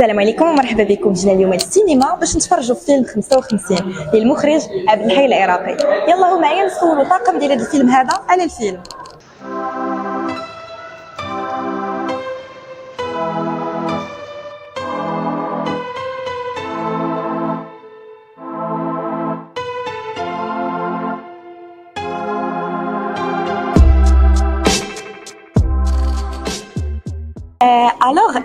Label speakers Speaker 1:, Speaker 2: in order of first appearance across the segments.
Speaker 1: السلام عليكم ومرحبا بكم. جينا اليوم للسينما باش نتفرجوا في فيلم 55 ديال المخرج عبد الحي العراقي. يلا هو معايا نسولوا طاقم ديال هذا الفيلم هذا على الفيلم. Alors,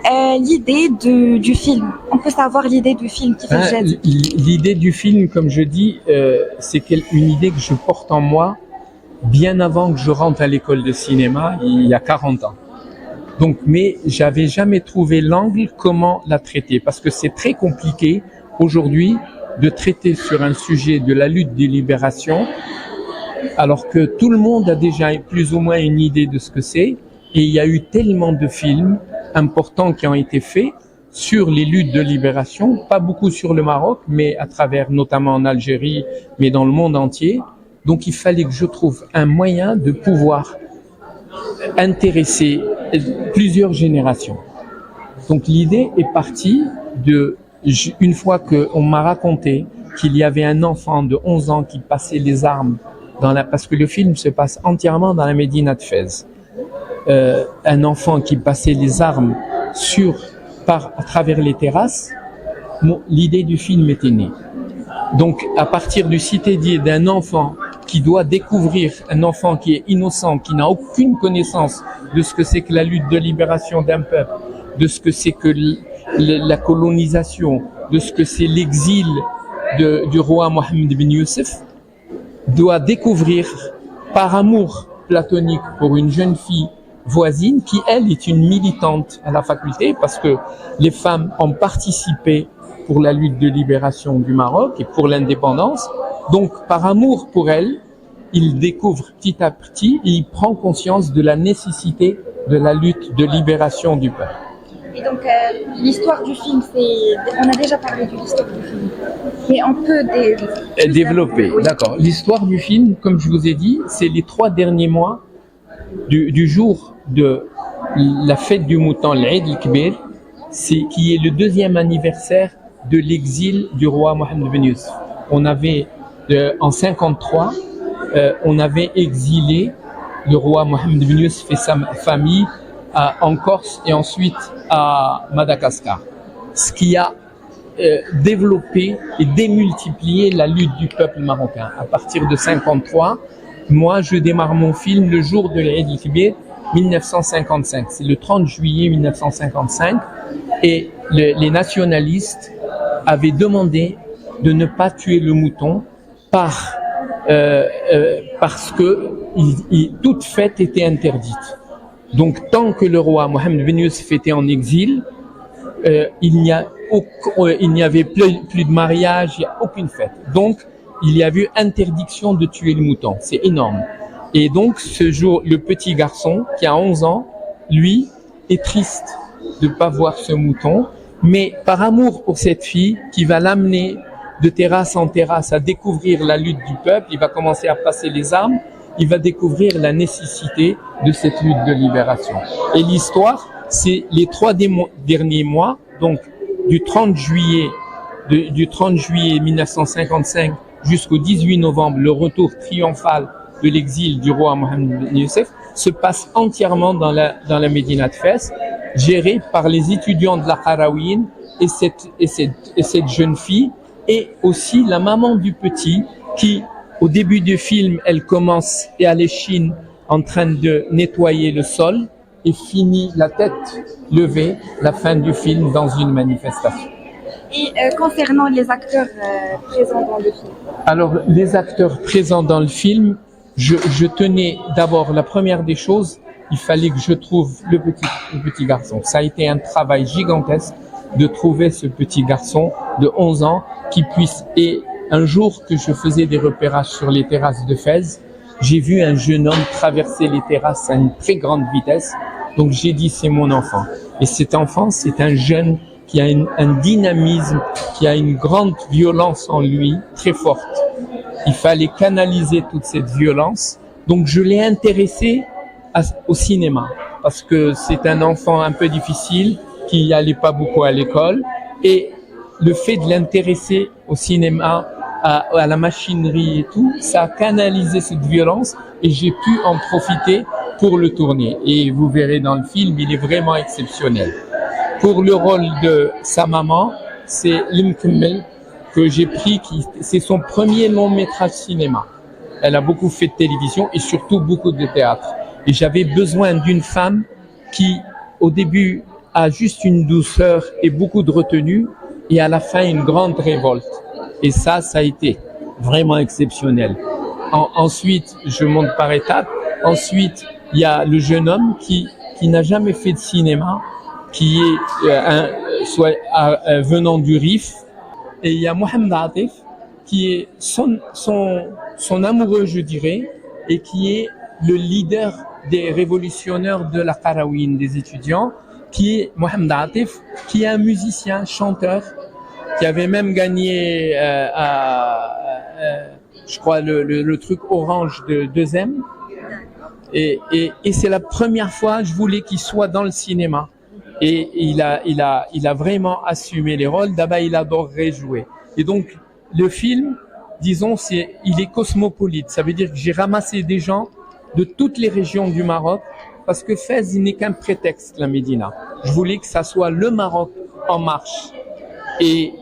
Speaker 1: l'idée du film, on peut savoir l'idée du film qui fait Jadid.
Speaker 2: L'idée du film, comme je dis, c'est une idée que je porte en moi bien avant que je rentre à l'école de cinéma, il y a 40 ans. Donc, mais j'avais jamais trouvé l'angle comment la traiter, parce que c'est très compliqué aujourd'hui de traiter sur un sujet de la lutte de libération, alors que tout le monde a déjà plus ou moins une idée de ce que c'est, et il y a eu tellement de films importants qui ont été faits sur les luttes de libération, pas beaucoup sur le Maroc, mais à travers notamment en Algérie, mais dans le monde entier. Donc il fallait que je trouve un moyen de pouvoir intéresser plusieurs générations. Donc l'idée est partie une fois qu'on m'a raconté qu'il y avait un enfant de 11 ans qui passait les armes parce que le film se passe entièrement dans la Médina de Fès. Un enfant qui passait les armes à travers les terrasses, l'idée du film était née. Donc, à partir du cité-dit d'un enfant qui doit découvrir, un enfant qui est innocent, qui n'a aucune connaissance de ce que c'est que la lutte de libération d'un peuple, de ce que c'est que la colonisation, de ce que c'est l'exil du roi Mohammed bin Youssef, doit découvrir par amour platonique pour une jeune fille voisine qui, elle, est une militante à la faculté parce que les femmes ont participé pour la lutte de libération du Maroc et pour l'indépendance. Donc, par amour pour elle, il découvre petit à petit et il prend conscience de la nécessité de la lutte de libération du peuple.
Speaker 1: Et donc, l'histoire du film, on a déjà parlé de l'histoire du film, mais on peut
Speaker 2: développer. Oui. D'accord. L'histoire du film, comme je vous ai dit, c'est les 3 derniers mois du jour de la fête du mouton, l'Eid al-Kbir, qui est le 2e anniversaire de l'exil du roi Mohammed bin Youssef. En 53, on avait exilé le roi Mohammed bin Youssef et sa famille en Corse et ensuite à Madagascar. Ce qui a développé et démultiplié la lutte du peuple marocain. À partir de 53, moi, je démarre mon film le jour de l'Eid al-Kbir 1955. C'est le 30 juillet 1955. Et les nationalistes avaient demandé de ne pas tuer le mouton parce que toute fête était interdite. Donc, tant que le roi Mohammed bin Youssef était en exil, il n'y avait plus de mariage, il n'y a aucune fête. Donc, il y a eu interdiction de tuer le mouton. C'est énorme. Et donc, ce jour, le petit garçon, qui a 11 ans, lui, est triste de ne pas voir ce mouton. Mais par amour pour cette fille, qui va l'amener de terrasse en terrasse à découvrir la lutte du peuple, il va commencer à passer les armes, il va découvrir la nécessité de cette lutte de libération. Et l'histoire, c'est les 3 derniers mois, donc du 30 juillet 1955 jusqu'au 18 novembre, le retour triomphal de l'exil du roi Mohammed bin Youssef se passe entièrement dans la Médina de Fès, gérée par les étudiants de la Qarawiyyin et cette jeune fille, et aussi la maman du petit qui, au début du film, elle commence et à l'échine en train de nettoyer le sol et finit la tête levée, la fin du film, dans une manifestation.
Speaker 1: Et concernant les acteurs présents dans le film?
Speaker 2: Alors, les acteurs présents dans le film, je tenais d'abord, la première des choses, il fallait que je trouve le petit garçon. Ça a été un travail gigantesque de trouver ce petit garçon de 11 ans qui puisse... Et un jour que je faisais des repérages sur les terrasses de Fès, j'ai vu un jeune homme traverser les terrasses à une très grande vitesse. Donc j'ai dit, c'est mon enfant. Et cet enfant, c'est un jeune qui a un dynamisme, qui a une grande violence en lui, très forte. Il fallait canaliser toute cette violence. Donc je l'ai intéressé au cinéma, parce que c'est un enfant un peu difficile, qui qui n'allait pas beaucoup à l'école, et le fait de l'intéresser au cinéma, à la machinerie et tout, ça a canalisé cette violence et j'ai pu en profiter pour le tourner. Et vous verrez dans le film, il est vraiment exceptionnel. Pour le rôle de sa maman, c'est Limkemmel que j'ai pris, c'est son premier long métrage cinéma. Elle a beaucoup fait de télévision et surtout beaucoup de théâtre. Et j'avais besoin d'une femme qui, au début, a juste une douceur et beaucoup de retenue, et à la fin, une grande révolte. Et ça a été vraiment exceptionnel. Ensuite, je monte par étapes. Ensuite, il y a le jeune homme qui n'a jamais fait de cinéma, qui est venant du Rif. Et il y a Mohamed Atif, qui est son amoureux, je dirais, et qui est le leader des révolutionnaires de la Qarawiyyin, des étudiants, qui est Mohamed Atif, qui est un musicien, chanteur, qui avait même gagné, je crois, le truc orange de 2M. Et c'est la première fois, je voulais qu'il soit dans le cinéma. Et il a vraiment assumé les rôles. D'abord, il adorerait jouer. Et donc, le film, disons, il est cosmopolite. Ça veut dire que j'ai ramassé des gens de toutes les régions du Maroc, parce que Fès, il n'est qu'un prétexte, la Médina. Je voulais que ça soit le Maroc en marche. Et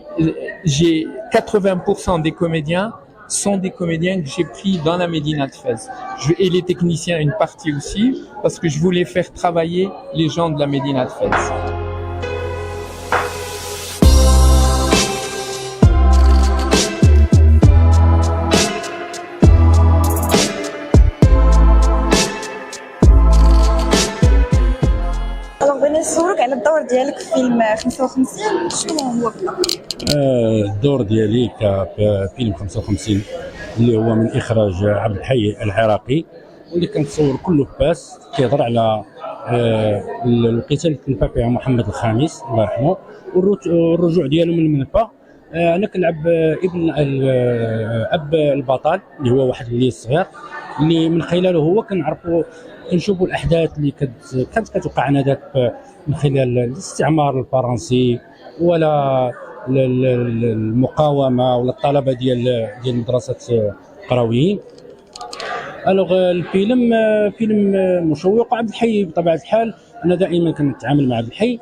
Speaker 2: j'ai 80% des comédiens sont des comédiens que j'ai pris dans la Médina de Fès. Et les techniciens, une partie aussi, parce que je voulais faire travailler les gens de la Médina de Fès.
Speaker 1: نسولك على الدور ديالك في فيلم 55 شنو هو بالضبط؟
Speaker 3: الدور ديالي كفيلم 55 اللي هو من اخراج عبد الحي العراقي، واللي كنتصور كله في فاس، كيهضر على القتال اللي تلفى فيها محمد الخامس الله يرحمه والرجوع ديالو من المنفى. انا كنلعب ابن اب البطل اللي هو واحد الوليد صغير، اللي من خلاله هو كنشوفوا الاحداث اللي كانت كتوقع انذاك من خلال الاستعمار الفرنسي ولا المقاومه ولا الطلبه ديال مدرسه قرويين. الوغ الفيلم فيلم مشوق. عبد الحي بطبيعه الحال انا دائما كنتعامل مع عبد الحي.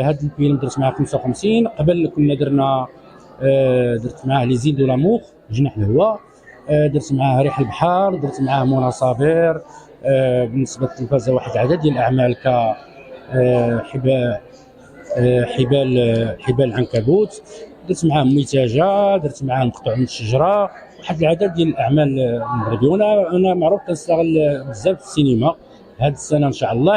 Speaker 3: هذا الفيلم درت معاه 55. قبل كنا درت معاه لي زيل دو لامور جناح الهواء، درت معاه ريح البحر، درت معاه منى صابر. بالنسبه للتلفازه واحد العدد ديال الاعمال ك حبال العنكبوت، درت معاه ميتاجه، درت معاه مقطوع من الشجره، واحد العدد ديال الاعمال المغربيه. وانا معروف كنشتغل بزاف في السينما. هذه السنه ان شاء الله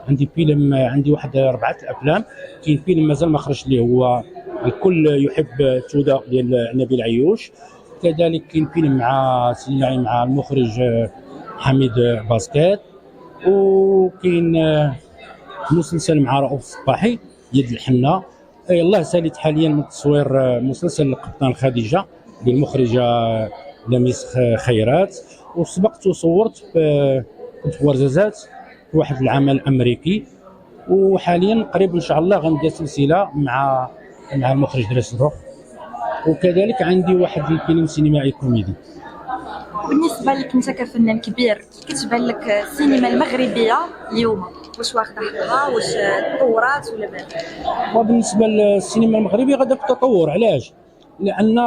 Speaker 3: عندي فيلم، عندي واحد 4 الافلام. كاين فيلم مازال ما خرجش اللي هو الكل يحب تودا ديال نبيل عيوش. كذلك كاين فيلم مع المخرج حميد باسكيت، وكاين مسلسل مع رؤوف الصباحي يد الحنه. الله ساليت حاليا من تصوير مسلسل القبطان خديجه للمخرجه لميس خيرات، وسبقت وصورت كنت في ورزازات في واحد العمل امريكي. وحاليا قريب ان شاء الله غندير سلسله مع المخرج دريس الروح. وكذلك عندي واحد الفيلم سينمائي كوميدي.
Speaker 1: بالنسبه لك انت كفنان كبير، كتبان لك السينما المغربيه اليوم واش واخده حقها، واش تطورات ولا مازال؟
Speaker 3: وبالنسبه للسينما المغربيه غادا في تطور. علاش؟ لان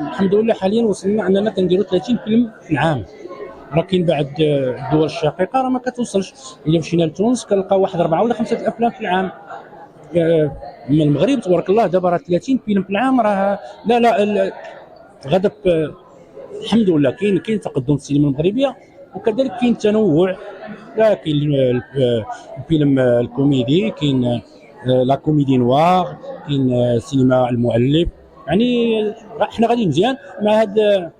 Speaker 3: الحمد لله حاليا وصلنا اننا كنديروا 30 فيلم في العام. راه كاين بعض الدول الشقيقه راه ما كتوصلش. الا مشينا لتونس كنلقاو واحد 4 ولا 5 افلام في العام. من المغرب تبارك الله دابا راه 30 فيلم في العام. راه لا غادا الحمد لله كاين تقدم في السينما المغربيه. وكذلك كاين تنوع. لا كاين الفيلم الكوميدي، كاين لا كوميدي نوار، كاين السينما المؤلف. يعني احنا غادي مزيان مع هاد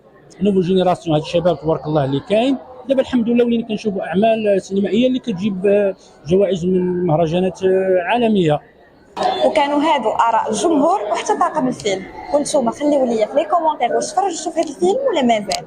Speaker 3: نوفو جينيراسيون، هاد الشباب تبارك الله اللي كاين دابا. الحمد لله ولينا كنشوفوا اعمال سينمائيه اللي كتجيب جوائز من مهرجانات عالميه.
Speaker 1: وكانوا هادو اراء الجمهور وحتى طاقم الفيلم، وانتم خليو لي في لي كومونتير واش تفرجتوا في هذا الفيلم ولا مازال.